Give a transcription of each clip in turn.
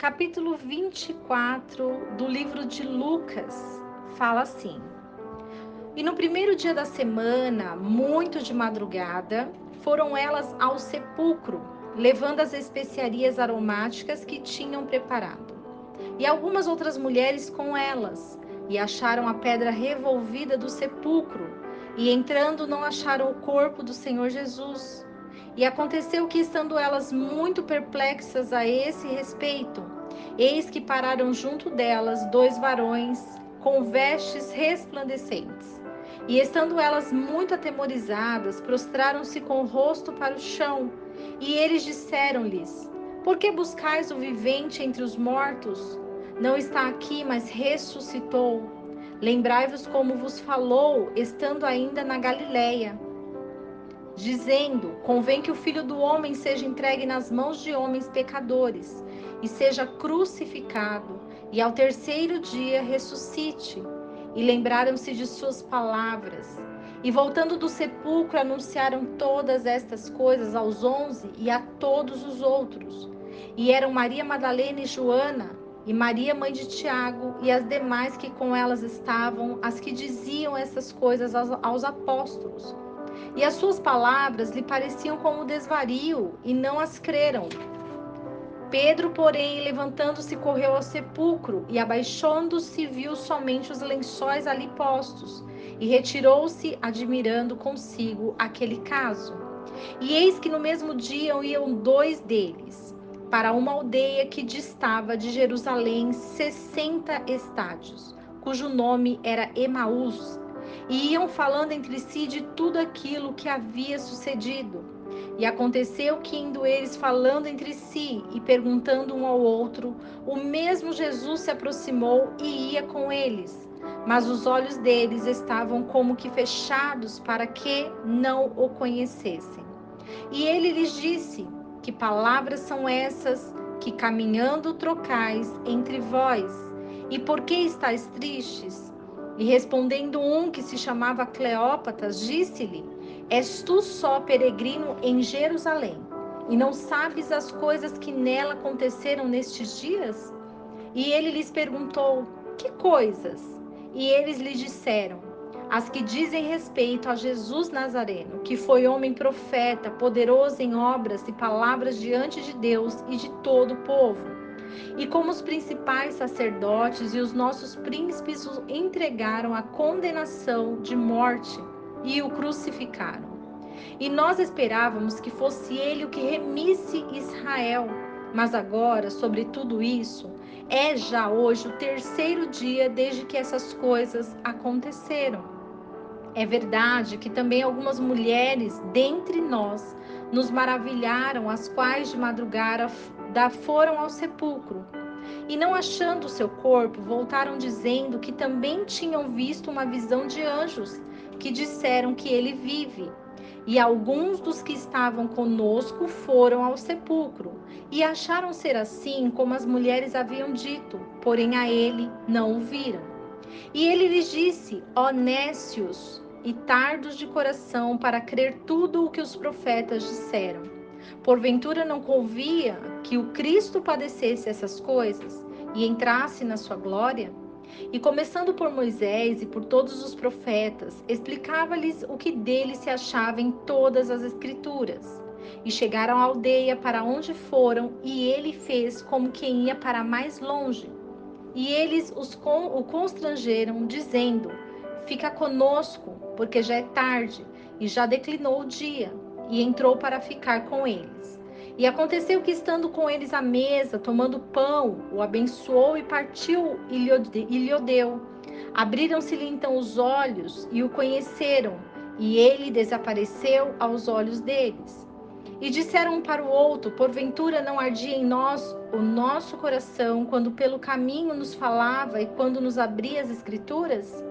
capítulo 24 do livro de Lucas, fala assim: E no primeiro dia da semana, muito de madrugada, foram elas ao sepulcro, levando as especiarias aromáticas que tinham preparado. E algumas outras mulheres com elas, e acharam a pedra revolvida do sepulcro, e entrando não acharam o corpo do Senhor Jesus. E aconteceu que, estando elas muito perplexas a esse respeito, eis que pararam junto delas 2 varões com vestes resplandecentes. E estando elas muito atemorizadas, prostraram-se com o rosto para o chão. E eles disseram-lhes: Por que buscais o vivente entre os mortos? Não está aqui, mas ressuscitou. Lembrai-vos como vos falou, estando ainda na Galileia, dizendo: Convém que o Filho do Homem seja entregue nas mãos de homens pecadores, e seja crucificado, e ao terceiro dia ressuscite. E lembraram-se de suas palavras. E voltando do sepulcro, anunciaram todas estas coisas aos 11 e a todos os outros. E eram Maria Madalena e Joana, e Maria, mãe de Tiago, e as demais que com elas estavam, as que diziam essas coisas aos apóstolos. E as suas palavras lhe pareciam como desvario, e não as creram. Pedro, porém, levantando-se, correu ao sepulcro, e abaixando-se, viu somente os lençóis ali postos, e retirou-se, admirando consigo aquele caso. E eis que no mesmo dia iam 2 deles, para uma aldeia que distava de Jerusalém 60 estádios, cujo nome era Emaús, e iam falando entre si de tudo aquilo que havia sucedido. E aconteceu que, indo eles falando entre si e perguntando um ao outro, o mesmo Jesus se aproximou e ia com eles. Mas os olhos deles estavam como que fechados, para que não o conhecessem. E ele lhes disse: Que palavras são essas que caminhando trocais entre vós? E por que estáis tristes? E respondendo um que se chamava Cleópatas, disse-lhe: És tu só peregrino em Jerusalém, e não sabes as coisas que nela aconteceram nestes dias? E ele lhes perguntou: Que coisas? E eles lhe disseram: As que dizem respeito a Jesus Nazareno, que foi homem profeta, poderoso em obras e palavras diante de Deus e de todo o povo. E como os principais sacerdotes e os nossos príncipes o entregaram à condenação de morte e o crucificaram. E nós esperávamos que fosse ele o que remisse Israel. Mas agora, sobre tudo isso, é já hoje o terceiro dia desde que essas coisas aconteceram. É verdade que também algumas mulheres dentre nós nos maravilharam, as quais de madrugada foram ao sepulcro. E não achando o seu corpo, voltaram dizendo que também tinham visto uma visão de anjos, que disseram que ele vive. E alguns dos que estavam conosco foram ao sepulcro, e acharam ser assim como as mulheres haviam dito, porém a ele não o viram. E ele lhes disse: Ó nécios e tardos de coração, para crer tudo o que os profetas disseram. Porventura não convia que o Cristo padecesse essas coisas e entrasse na sua glória? E começando por Moisés e por todos os profetas, explicava-lhes o que dele se achava em todas as escrituras. E chegaram à aldeia para onde foram, e ele fez como quem ia para mais longe. E eles o constrangeram, dizendo: Fica conosco, porque já é tarde, e já declinou o dia. E entrou para ficar com eles. E aconteceu que, estando com eles à mesa, tomando pão, o abençoou e partiu e lhe deu. Abriram-se-lhe então os olhos e o conheceram, e ele desapareceu aos olhos deles. E disseram um para o outro: Porventura não ardia em nós o nosso coração, quando pelo caminho nos falava e quando nos abria as Escrituras?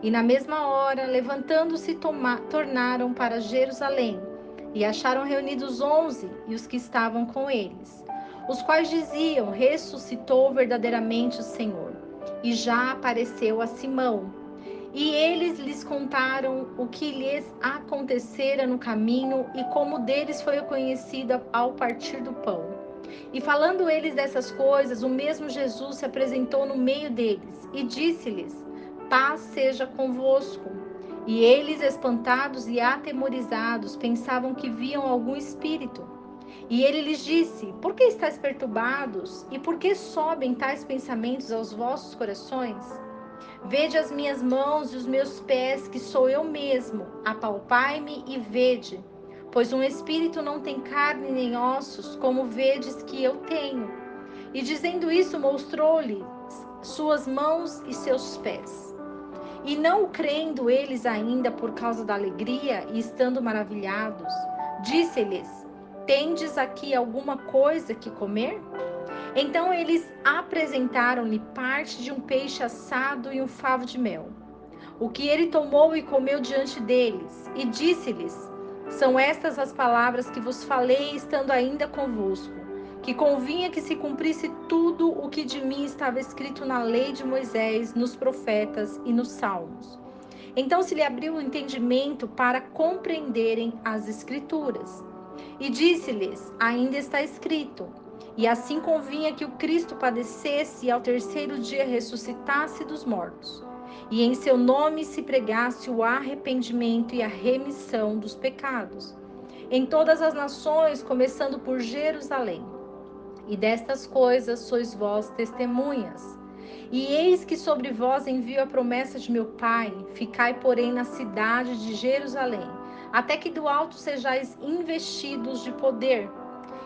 E na mesma hora, levantando-se, tornaram para Jerusalém, e acharam reunidos 11 e os que estavam com eles, os quais diziam: Ressuscitou verdadeiramente o Senhor, e já apareceu a Simão. E eles lhes contaram o que lhes acontecera no caminho e como deles foi conhecida ao partir do pão. E falando eles dessas coisas, o mesmo Jesus se apresentou no meio deles e disse-lhes: paz seja convosco. E eles, espantados e atemorizados, pensavam que viam algum espírito. E ele lhes disse: por que estáis perturbados? E por que sobem tais pensamentos aos vossos corações? Vede as minhas mãos e os meus pés, que sou eu mesmo. Apalpai-me e vede. Pois um espírito não tem carne nem ossos, como vedes que eu tenho. E dizendo isso, mostrou-lhe suas mãos e seus pés. E não crendo eles ainda por causa da alegria e estando maravilhados, disse-lhes: tendes aqui alguma coisa que comer? Então eles apresentaram-lhe parte de um peixe assado e um favo de mel, o que ele tomou e comeu diante deles, e disse-lhes: são estas as palavras que vos falei estando ainda convosco, que convinha que se cumprisse tudo o que de mim estava escrito na lei de Moisés, nos profetas e nos salmos. Então se lhe abriu o entendimento para compreenderem as escrituras. E disse-lhes: ainda está escrito: e assim convinha que o Cristo padecesse e ao terceiro dia ressuscitasse dos mortos, e em seu nome se pregasse o arrependimento e a remissão dos pecados, em todas as nações, começando por Jerusalém. E destas coisas sois vós testemunhas. E eis que sobre vós envio a promessa de meu Pai, ficai, porém, na cidade de Jerusalém, até que do alto sejais investidos de poder.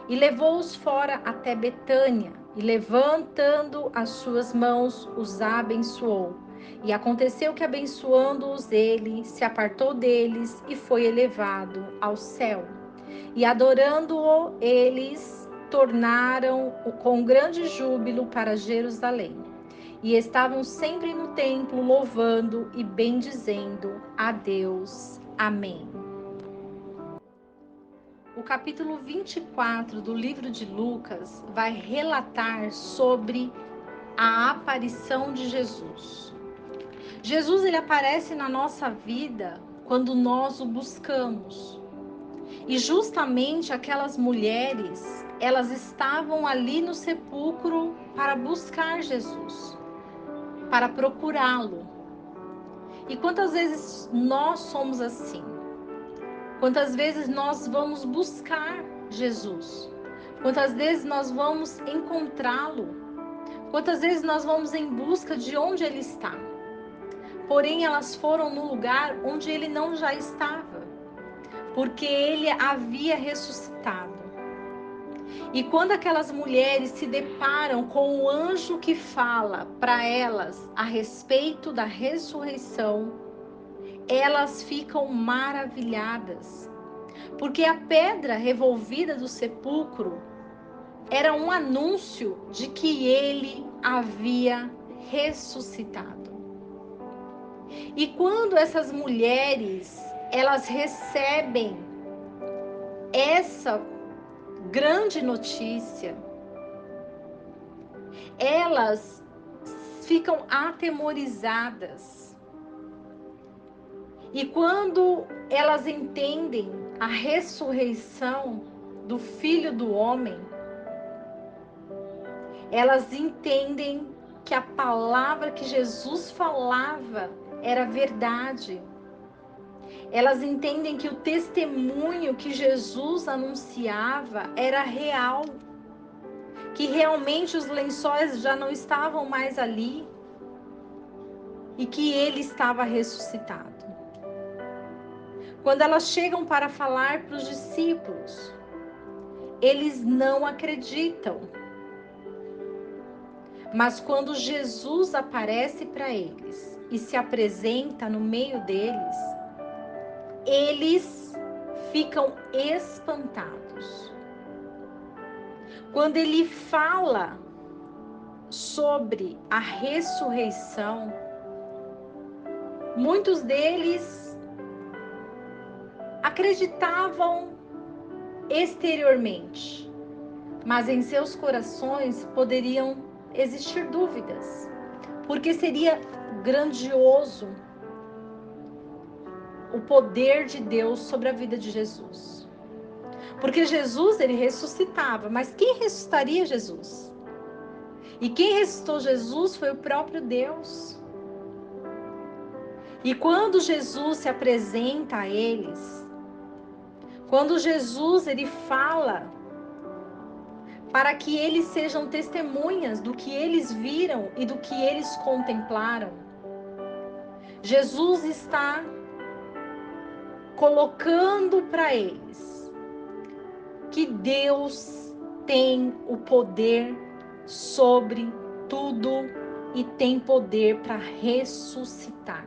E levou-os fora até Betânia, e levantando as suas mãos, os abençoou. E aconteceu que, abençoando-os ele, se apartou deles e foi elevado ao céu. E adorando-o, eles tornaram com grande júbilo para Jerusalém. E estavam sempre no templo, louvando e bendizendo a Deus. Amém. O capítulo 24 do livro de Lucas vai relatar sobre a aparição de Jesus. Jesus, ele aparece na nossa vida quando nós o buscamos. E justamente aquelas mulheres, elas estavam ali no sepulcro para buscar Jesus, para procurá-lo. E quantas vezes nós somos assim? Quantas vezes nós vamos buscar Jesus? Quantas vezes nós vamos encontrá-lo? Quantas vezes nós vamos em busca de onde ele está? Porém, elas foram no lugar onde ele não já estava, porque ele havia ressuscitado. E quando aquelas mulheres se deparam com o anjo que fala para elas a respeito da ressurreição, elas ficam maravilhadas, porque a pedra revolvida do sepulcro era um anúncio de que ele havia ressuscitado. E quando essas mulheres, elas recebem essa grande notícia, elas ficam atemorizadas. E quando elas entendem a ressurreição do Filho do Homem, elas entendem que a palavra que Jesus falava era verdade. Elas entendem que o testemunho que Jesus anunciava era real, que realmente os lençóis já não estavam mais ali e que ele estava ressuscitado. Quando elas chegam para falar para os discípulos, eles não acreditam. Mas quando Jesus aparece para eles e se apresenta no meio deles, eles ficam espantados. Quando ele fala sobre a ressurreição, muitos deles acreditavam exteriormente, mas em seus corações poderiam existir dúvidas, porque seria grandioso o poder de Deus sobre a vida de Jesus. Porque Jesus, ele ressuscitava, mas quem ressuscitaria Jesus? E quem ressuscitou Jesus foi o próprio Deus. E quando Jesus se apresenta a eles, quando Jesus ele fala para que eles sejam testemunhas do que eles viram e do que eles contemplaram, Jesus está colocando para eles que Deus tem o poder sobre tudo e tem poder para ressuscitar.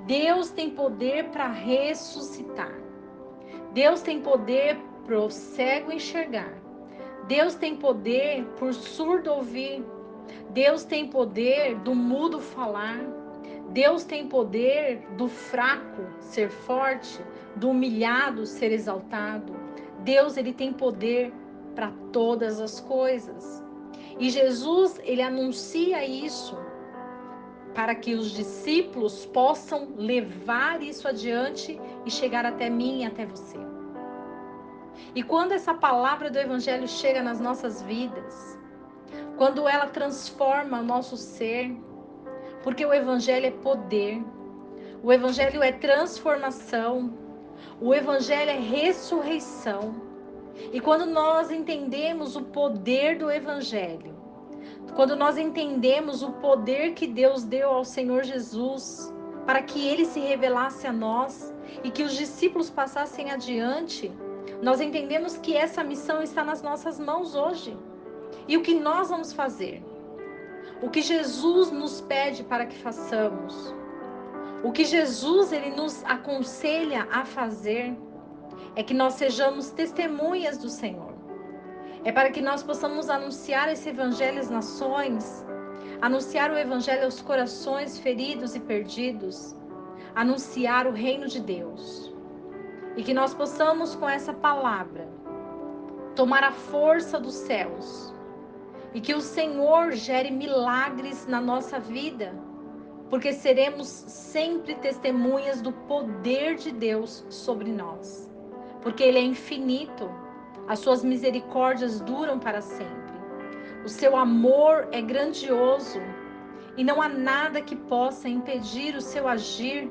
Deus tem poder para ressuscitar. Deus tem poder para o cego enxergar. Deus tem poder por surdo ouvir. Deus tem poder do mudo falar. Deus tem poder do fraco ser forte, do humilhado ser exaltado. Deus, ele tem poder para todas as coisas. E Jesus, ele anuncia isso para que os discípulos possam levar isso adiante e chegar até mim e até você. E quando essa palavra do Evangelho chega nas nossas vidas, quando ela transforma o nosso ser, porque o Evangelho é poder, o Evangelho é transformação, o Evangelho é ressurreição. E quando nós entendemos o poder do Evangelho, quando nós entendemos o poder que Deus deu ao Senhor Jesus para que ele se revelasse a nós e que os discípulos passassem adiante, nós entendemos que essa missão está nas nossas mãos hoje. E o que nós vamos fazer? O que Jesus nos pede para que façamos? O que Jesus ele nos aconselha a fazer é que nós sejamos testemunhas do Senhor. É para que nós possamos anunciar esse evangelho às nações, anunciar o evangelho aos corações feridos e perdidos, anunciar o reino de Deus. E que nós possamos, com essa palavra, tomar a força dos céus. E que o Senhor gere milagres na nossa vida, porque seremos sempre testemunhas do poder de Deus sobre nós. Porque Ele é infinito, as suas misericórdias duram para sempre. O seu amor é grandioso e não há nada que possa impedir o seu agir.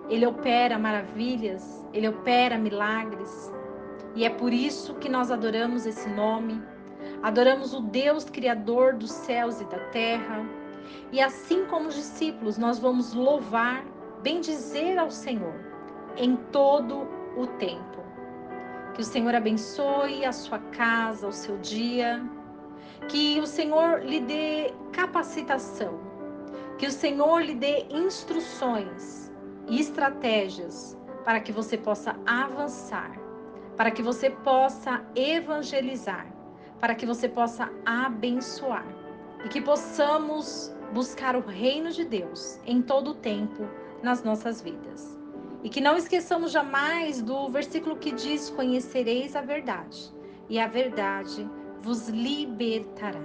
Ele opera maravilhas, Ele opera milagres. E é por isso que nós adoramos esse nome. Adoramos o Deus Criador dos céus e da terra. E assim como os discípulos, nós vamos louvar, bendizer ao Senhor em todo o tempo. Que o Senhor abençoe a sua casa, o seu dia. Que o Senhor lhe dê capacitação. Que o Senhor lhe dê instruções e estratégias para que você possa avançar, para que você possa evangelizar, para que você possa abençoar. E que possamos buscar o reino de Deus em todo o tempo nas nossas vidas. E que não esqueçamos jamais do versículo que diz: conhecereis a verdade, e a verdade vos libertará.